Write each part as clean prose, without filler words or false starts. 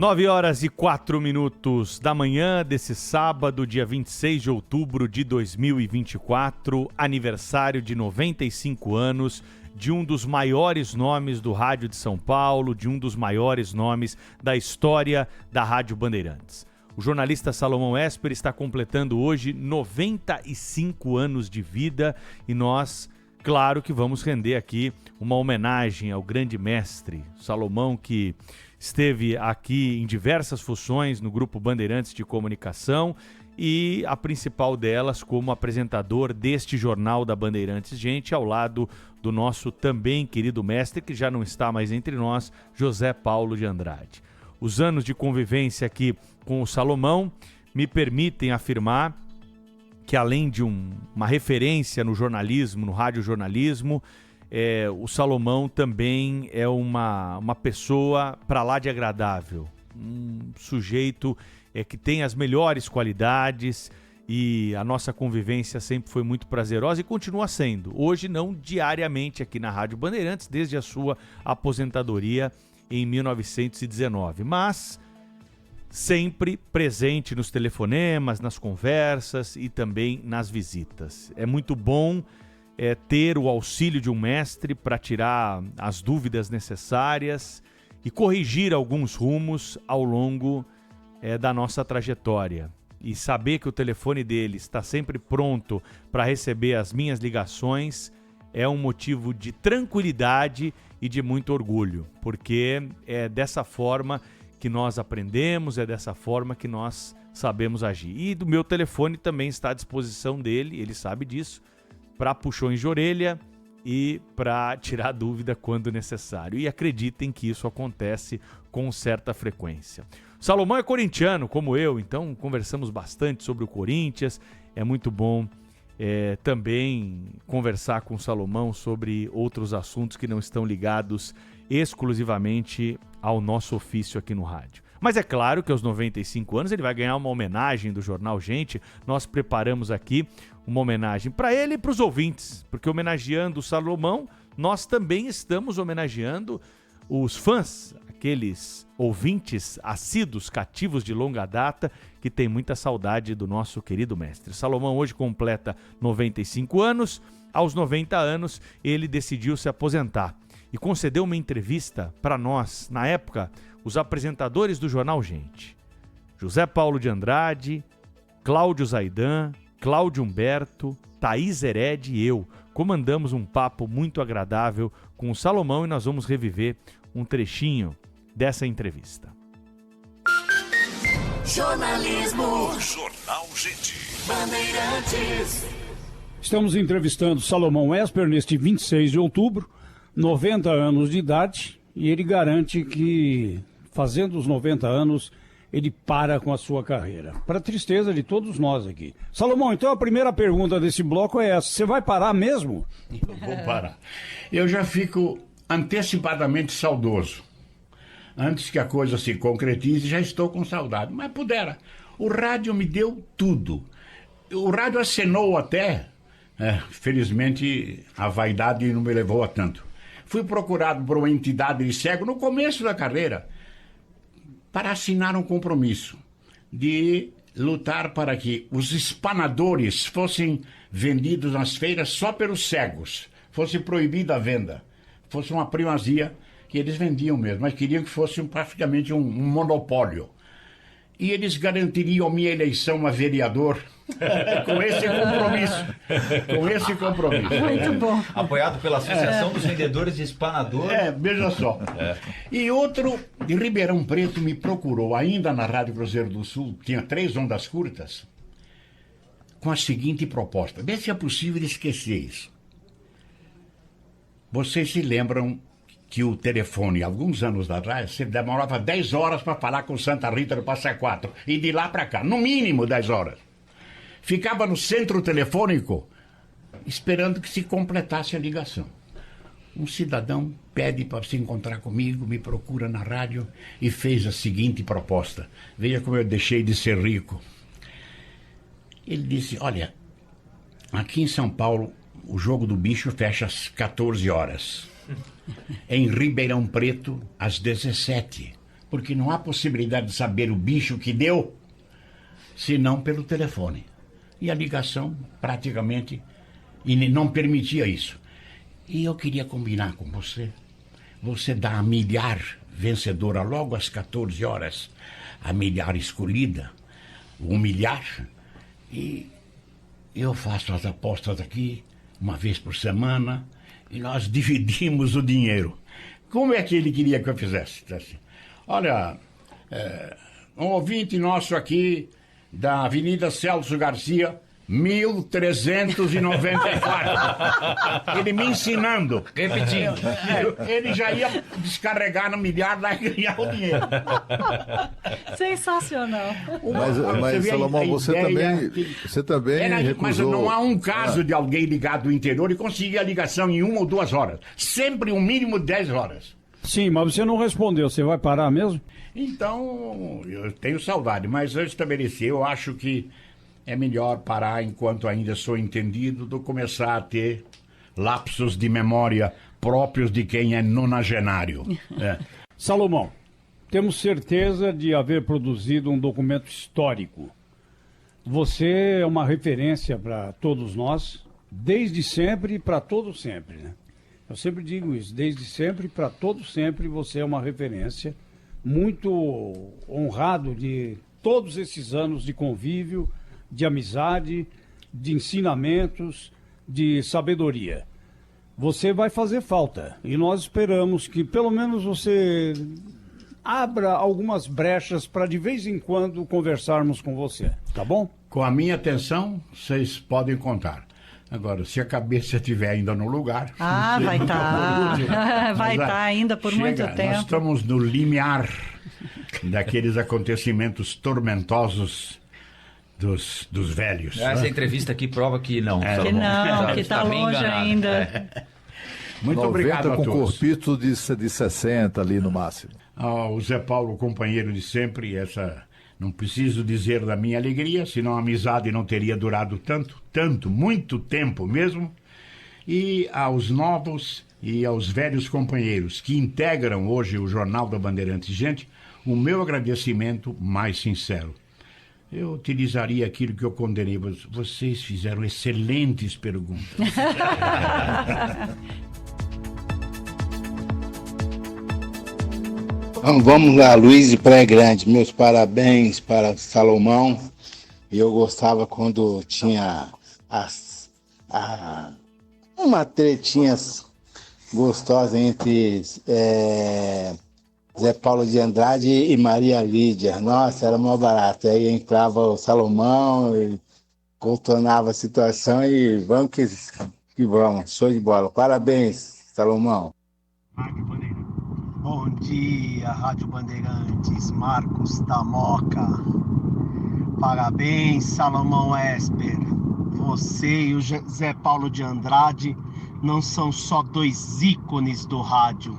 9h04 da manhã desse sábado, dia 26 de outubro de 2024, aniversário de 95 anos de um dos maiores nomes do rádio de São Paulo, de um dos maiores nomes da história da Rádio Bandeirantes. O jornalista Salomão Esper está completando hoje 95 anos de vida e nós, claro que vamos render aqui uma homenagem ao grande mestre Salomão, que esteve aqui em diversas funções no Grupo Bandeirantes de Comunicação e a principal delas como apresentador deste jornal da Bandeirantes Gente, ao lado do nosso também querido mestre, que já não está mais entre nós, José Paulo de Andrade. Os anos de convivência aqui com o Salomão me permitem afirmar que, além de uma referência no jornalismo, no radiojornalismo, o Salomão também é uma pessoa para lá de agradável, um sujeito que tem as melhores qualidades e a nossa convivência sempre foi muito prazerosa e continua sendo. Hoje não diariamente aqui na Rádio Bandeirantes, desde a sua aposentadoria em 1919, mas sempre presente nos telefonemas, nas conversas e também nas visitas. É muito bom ter o auxílio de um mestre para tirar as dúvidas necessárias e corrigir alguns rumos ao longo da nossa trajetória. E saber que o telefone dele está sempre pronto para receber as minhas ligações é um motivo de tranquilidade e de muito orgulho, porque é dessa forma que nós aprendemos, é dessa forma que nós sabemos agir. E do meu telefone também está à disposição dele, ele sabe disso, para puxões de orelha e para tirar dúvida quando necessário. E acreditem que isso acontece com certa frequência. Salomão é corintiano, como eu, então conversamos bastante sobre o Corinthians. É muito bom também conversar com o Salomão sobre outros assuntos que não estão ligados exclusivamente ao nosso ofício aqui no rádio. Mas é claro que aos 95 anos ele vai ganhar uma homenagem do Jornal Gente. Nós preparamos aqui uma homenagem para ele e para os ouvintes, porque homenageando o Salomão, nós também estamos homenageando os fãs, aqueles ouvintes assíduos, cativos de longa data, que tem muita saudade do nosso querido mestre. Salomão hoje completa 95 anos. Aos 90 anos, ele decidiu se aposentar e concedeu uma entrevista para nós, na época, os apresentadores do Jornal Gente. José Paulo de Andrade, Cláudio Zaidan, Cláudio Humberto, Thaís Hered e eu comandamos um papo muito agradável com o Salomão e nós vamos reviver um trechinho dessa entrevista. Jornalismo. Jornal Gente. Bandeirantes. Estamos entrevistando Salomão Esper neste 26 de outubro, 90 anos de idade, e ele garante que, fazendo os 90 anos, ele para com a sua carreira. Para tristeza de todos nós aqui. Salomão, então a primeira pergunta desse bloco é essa: você vai parar mesmo? Eu vou parar. Eu já fico antecipadamente saudoso. Antes que a coisa se concretize, já estou com saudade. Mas pudera. O rádio me deu tudo. O rádio acenou até. Felizmente, a vaidade não me levou a tanto. Fui procurado por uma entidade de cego no começo da carreira para assinar um compromisso de lutar para que os espanadores fossem vendidos nas feiras só pelos cegos. Fosse proibida a venda. Fosse uma primazia que eles vendiam mesmo, mas queriam que fosse praticamente um monopólio. E eles garantiriam minha eleição a vereador com esse compromisso. Com esse compromisso. Muito bom. Apoiado pela Associação dos Vendedores de Espanador. Veja só. E outro de Ribeirão Preto me procurou, ainda na Rádio Cruzeiro do Sul, tinha 3 ondas curtas, com a seguinte proposta. Vê se é possível esquecer isso. Vocês se lembram que o telefone, alguns anos atrás, você demorava 10 horas para falar com Santa Rita do Passa Quatro, e de lá para cá, no mínimo 10 horas. Ficava no centro telefônico, esperando que se completasse a ligação. Um cidadão pede para se encontrar comigo, me procura na rádio e fez a seguinte proposta. Veja como eu deixei de ser rico. Ele disse: olha, aqui em São Paulo, o jogo do bicho fecha às 14 horas. Em Ribeirão Preto, às 17. porque não há possibilidade de saber o bicho que deu, senão pelo telefone. E a ligação praticamente não permitia isso. E eu queria combinar com você. Você dá a milhar vencedora logo às 14 horas, a milhar escolhida, o milhar, e eu faço as apostas aqui uma vez por semana e nós dividimos o dinheiro. Como é que ele queria que eu fizesse? Assim, olha, um ouvinte nosso aqui da Avenida Celso Garcia, 1394. Ele me ensinando. Repetindo. Ele já ia descarregar no milhar lá e ganhar o dinheiro. Sensacional. Mas Salomão, você também recusou. Mas não há um caso de alguém ligado do interior e conseguir a ligação em 1 ou 2 horas. Sempre um mínimo de 10 horas. Sim, mas você não respondeu. Você vai parar mesmo? Então, eu tenho saudade, mas eu estabeleci. Eu acho que é melhor parar enquanto ainda sou entendido do que começar a ter lapsos de memória próprios de quem é nonagenário. Salomão, temos certeza de haver produzido um documento histórico. Você é uma referência para todos nós, desde sempre e para todo sempre, né? Eu sempre digo isso, desde sempre para todo sempre você é uma referência. Muito honrado de todos esses anos de convívio, de amizade, de ensinamentos, de sabedoria. Você vai fazer falta e nós esperamos que pelo menos você abra algumas brechas para de vez em quando conversarmos com você, tá bom? Com a minha atenção, vocês podem contar. Agora, se a cabeça estiver ainda no lugar... vai estar. Vai estar ainda por muito tempo. Nós estamos no limiar daqueles acontecimentos tormentosos dos velhos. Essa entrevista aqui prova que não. Que não, que está longe ainda. Muito 90 obrigado a com todos. corpito de 60 ali no máximo. O Zé Paulo, companheiro de sempre, não preciso dizer da minha alegria, senão a amizade não teria durado tanto, muito tempo mesmo. E aos novos e aos velhos companheiros que integram hoje o Jornal da Bandeirantes, gente, o meu agradecimento mais sincero. Eu utilizaria aquilo que eu condenei. Vocês fizeram excelentes perguntas. Vamos lá, Luiz de Praia Grande. Meus parabéns para Salomão. Eu gostava quando tinha uma tretinha gostosa entre Zé Paulo de Andrade e Maria Lídia. Nossa, era mó barato. Aí entrava o Salomão e contornava a situação e vamos que vamos. Show de bola. Parabéns, Salomão. Bom dia, Rádio Bandeirantes, Marcos da Moca. Parabéns, Salomão Esper. Você e o Zé Paulo de Andrade não são só dois ícones do rádio.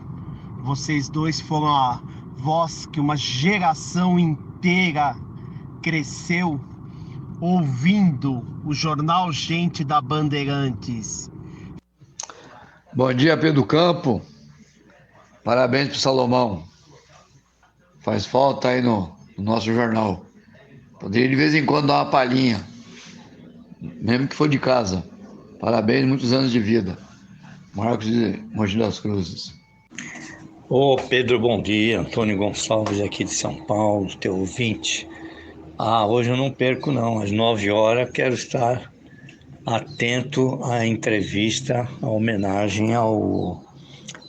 Vocês dois foram a voz que uma geração inteira cresceu ouvindo o Jornal Gente da Bandeirantes. Bom dia, Pedro Campo. Parabéns pro Salomão. Faz falta aí no nosso jornal. Poderia de vez em quando dar uma palhinha, mesmo que for de casa. Parabéns, muitos anos de vida. Marcos de Mogi das Cruzes. Ô Pedro, bom dia. Antônio Gonçalves aqui de São Paulo, teu ouvinte. Hoje eu não perco não, às 9 horas quero estar atento à entrevista, à homenagem ao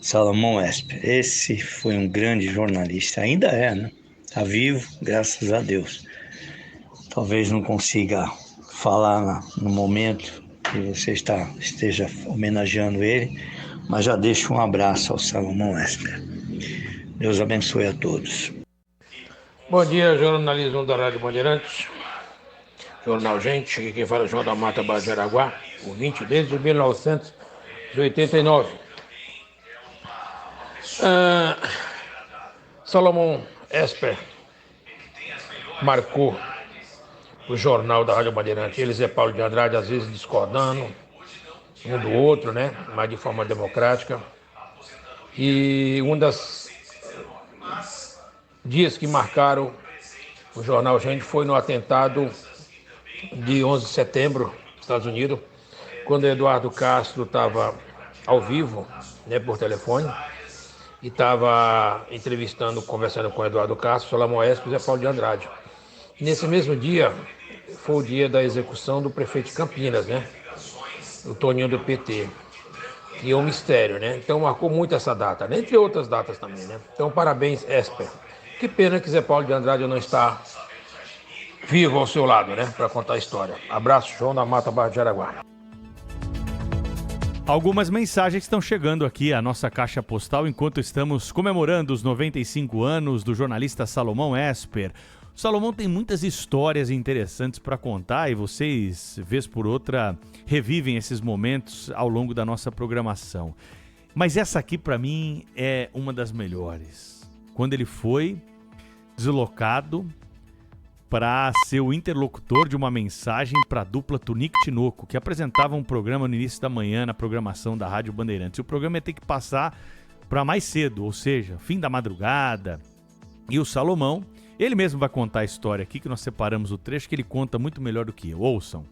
Salomão Esper. Esse foi um grande jornalista, ainda é, né? Está vivo, graças a Deus. Talvez não consiga falar no momento que você esteja homenageando ele, mas já deixo um abraço ao Salomão Esper. Deus abençoe a todos. Bom dia, jornalismo da Rádio Bandeirantes. Jornal Gente, aqui quem fala é João da Mata Bajaraguá, ouvinte desde 1989. Salomão Esper marcou o jornal da Rádio Bandeirantes. Ele e Zé Paulo de Andrade, às vezes discordando um do outro, né? Mas de forma democrática. E uma das dias que marcaram o Jornal Gente foi no atentado de 11 de setembro, nos Estados Unidos, quando Eduardo Castro estava ao vivo, né, por telefone, e estava conversando com Eduardo Castro, Salomão Esper e Zé Paulo de Andrade. Nesse mesmo dia, foi o dia da execução do prefeito de Campinas, né, o Toninho do PT, que é um mistério, né? Então marcou muito essa data, né? Entre outras datas também, né? Então parabéns, Esper. Que pena que Zé Paulo de Andrade não está vivo ao seu lado, né, para contar a história. Abraço, João da Mata, Barra de Araguá. Algumas mensagens estão chegando aqui à nossa caixa postal enquanto estamos comemorando os 95 anos do jornalista Salomão Esper. O Salomão tem muitas histórias interessantes para contar e vocês, vez por outra, revivem esses momentos ao longo da nossa programação. Mas essa aqui, para mim, é uma das melhores. Quando ele foi deslocado para ser o interlocutor de uma mensagem para a dupla Tunico e Tinoco, que apresentava um programa no início da manhã na programação da Rádio Bandeirantes. E o programa ia ter que passar para mais cedo, ou seja, fim da madrugada. E o Salomão, ele mesmo vai contar a história aqui, que nós separamos o trecho, que ele conta muito melhor do que eu. Ouçam.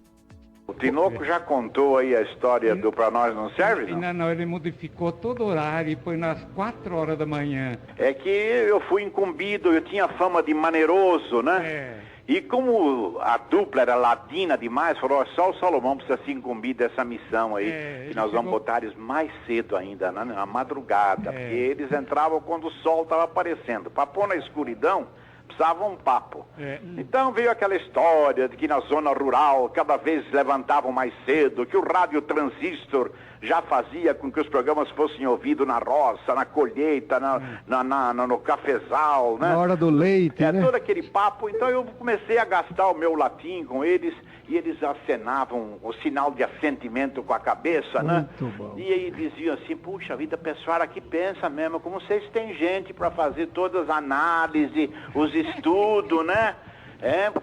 O Tinoco já contou aí a história do Pra Nós Não Serve, não? Não, ele modificou todo o horário e foi nas 4 horas da manhã. É que eu fui incumbido, eu tinha fama de maneiroso, né? E como a dupla era ladina demais, falou, só o Salomão precisa se incumbir dessa missão aí, que nós vamos botar eles mais cedo ainda, na madrugada, porque eles entravam quando o sol estava aparecendo. Para pôr na escuridão, precisava um papo. Então veio aquela história de que na zona rural cada vez levantavam mais cedo, que o rádio transistor já fazia com que os programas fossem ouvidos na roça, na colheita, no cafezal, né? Na hora do leite, né? Todo aquele papo. Então eu comecei a gastar o meu latim com eles e eles acenavam o sinal de assentimento com a cabeça, né? Muito bom. E aí diziam assim, puxa vida, pessoal aqui pensa mesmo, como vocês têm gente para fazer todas as análises, os estudos, né?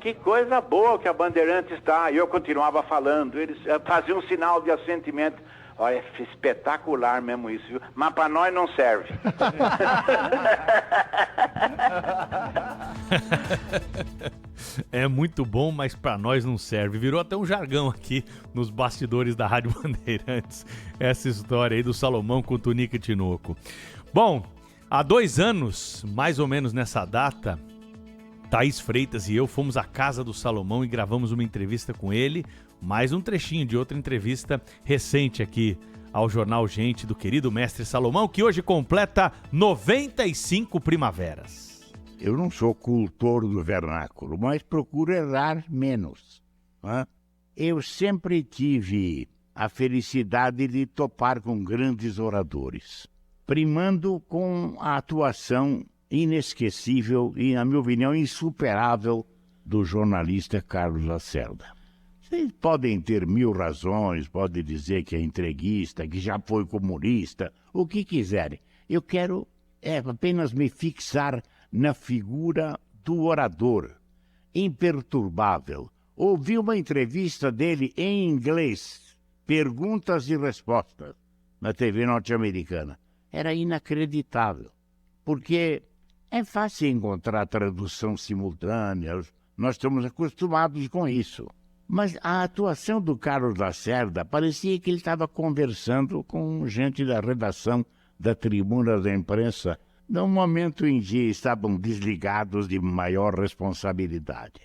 Que coisa boa que a Bandeirantes está. E eu continuava falando, eles faziam um sinal de assentimento. Olha, é espetacular mesmo isso, viu? Mas para nós não serve. É muito bom, mas para nós não serve. Virou até um jargão aqui nos bastidores da Rádio Bandeirantes, essa história aí do Salomão com o Tunico e Tinoco. Bom, há 2 anos, mais ou menos nessa data, Thaís Freitas e eu fomos à casa do Salomão e gravamos uma entrevista com ele, mais um trechinho de outra entrevista recente aqui ao Jornal Gente do querido mestre Salomão, que hoje completa 95 primaveras. Eu não sou cultor do vernáculo, mas procuro errar menos. Né? Eu sempre tive a felicidade de topar com grandes oradores, primando com a atuação inesquecível e, na minha opinião, insuperável do jornalista Carlos Lacerda. Vocês podem ter 1000 razões, podem dizer que é entreguista, que já foi comunista, o que quiserem. Eu quero apenas me fixar na figura do orador, imperturbável. Ouvi uma entrevista dele em inglês, perguntas e respostas, na TV norte-americana. Era inacreditável, porque é fácil encontrar tradução simultânea, nós estamos acostumados com isso. Mas a atuação do Carlos Lacerda parecia que ele estava conversando com gente da redação da Tribuna da Imprensa, num momento em que estavam desligados de maior responsabilidade.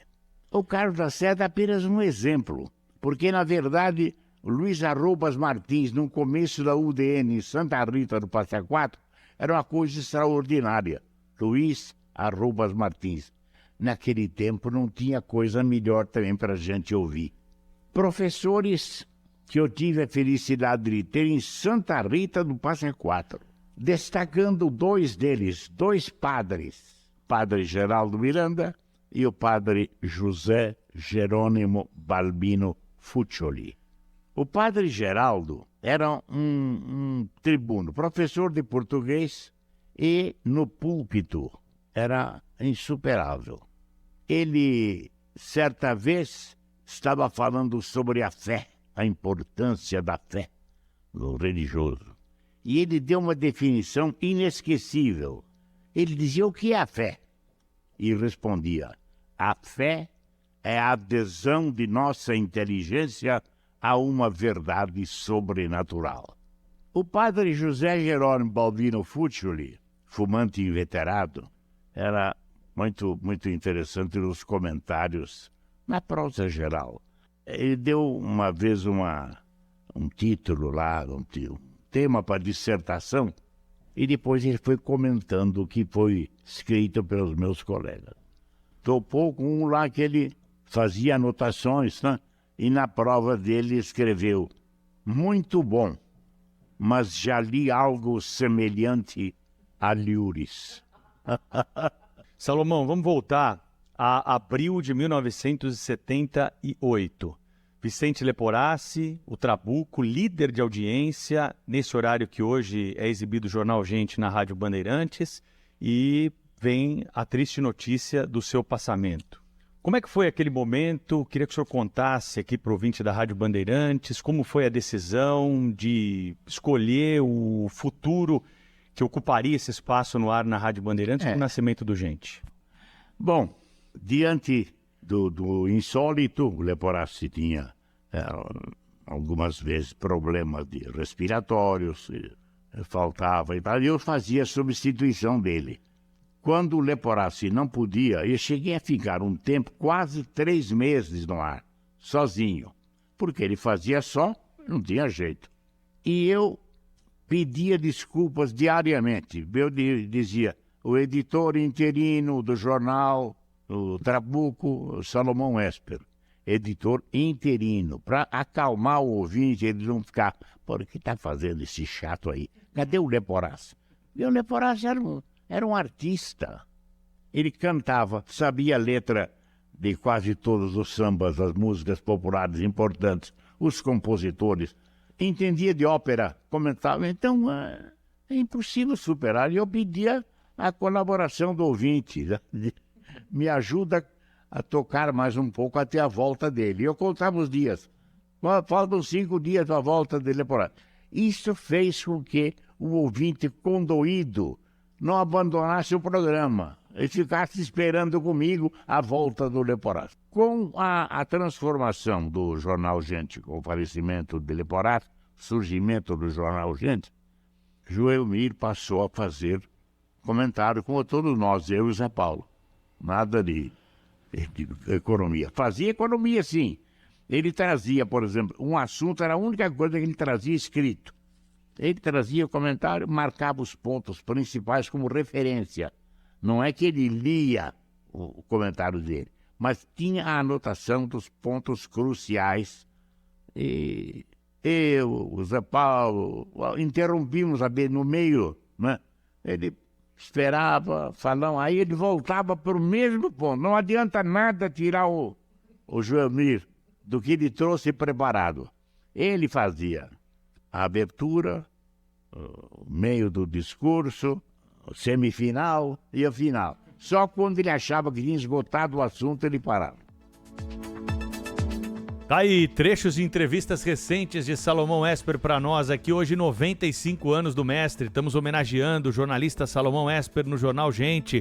O Carlos Lacerda é apenas um exemplo, porque, na verdade, Luiz Arrobas Martins, no começo da UDN em Santa Rita do Passa Quatro, era uma coisa extraordinária. Luiz Arrobas Martins. Naquele tempo não tinha coisa melhor também para a gente ouvir. Professores que eu tive a felicidade de ter em Santa Rita do Passa Quatro, destacando 2 deles, 2 padres, Padre Geraldo Miranda e o Padre José Jerônimo Balbino Fuccioli. O Padre Geraldo era um tribuno, professor de português e no púlpito era insuperável. Ele, certa vez, estava falando sobre a fé, a importância da fé no religioso. E ele deu uma definição inesquecível. Ele dizia o que é a fé. e respondia: a fé é a adesão de nossa inteligência a uma verdade sobrenatural. O padre José Jerônimo Balbino Fuccioli, fumante inveterado, era muito interessante nos comentários, na prosa geral. Ele deu uma vez um título lá, um tema para dissertação, e depois ele foi comentando o que foi escrito pelos meus colegas. Topou com um lá que ele fazia anotações, né? E na prova dele escreveu: muito bom, mas já li algo semelhante a Lures. Salomão, vamos voltar a abril de 1978. Vicente Leporassi, o Trabuco, líder de audiência, nesse horário que hoje é exibido o Jornal Gente na Rádio Bandeirantes, e vem a triste notícia do seu passamento. Como é que foi aquele momento? Queria que o senhor contasse aqui para o ouvinte da Rádio Bandeirantes como foi a decisão de escolher o futuro que ocuparia esse espaço no ar na Rádio Bandeirantes com o nascimento do Gente. Bom, diante do insólito, o Leporassi tinha algumas vezes problemas respiratórios, faltava e tal, e eu fazia a substituição dele. Quando o Leporassi não podia, eu cheguei a ficar um tempo, quase 3 meses no ar, sozinho, porque ele fazia só, não tinha jeito. E eu pedia desculpas diariamente. Eu dizia: o editor interino do jornal, o Trabuco, Salomão Esper, editor interino, para acalmar o ouvinte, ele não ficar: por que está fazendo esse chato aí? Cadê o Leporassi? E o Leporassi era um artista. Ele cantava, sabia a letra de quase todos os sambas, as músicas populares importantes, os compositores, entendia de ópera, comentava. Então, é impossível superar. E eu pedia a colaboração do ouvinte, né? Me ajuda a tocar mais um pouco até a volta dele. Eu contava os dias. Faltam 5 dias para a volta dele. Isso fez com que o ouvinte condoído não abandonasse o programa e ficasse esperando comigo a volta do Leporassi. Com a transformação do Jornal Gente, com o falecimento de Leporassi, surgimento do Jornal Gente, Joelmir passou a fazer comentário como todos nós, eu e o Zé Paulo. Nada de economia. Fazia economia, sim. Ele trazia, por exemplo, um assunto, era a única coisa que ele trazia escrito. Ele trazia o comentário, marcava os pontos principais como referência. Não é que ele lia o comentário dele, mas tinha a anotação dos pontos cruciais. E eu, o Zé Paulo, interrompimos no meio, né? Ele esperava, falando, aí ele voltava para o mesmo ponto. Não adianta nada tirar o Joelmir do que ele trouxe preparado. Ele fazia a abertura, o meio do discurso, o semifinal e o final. Só quando ele achava que tinha esgotado o assunto, ele parava. Tá aí, trechos de entrevistas recentes de Salomão Esper para nós aqui hoje, 95 anos do mestre. Estamos homenageando o jornalista Salomão Esper no Jornal Gente.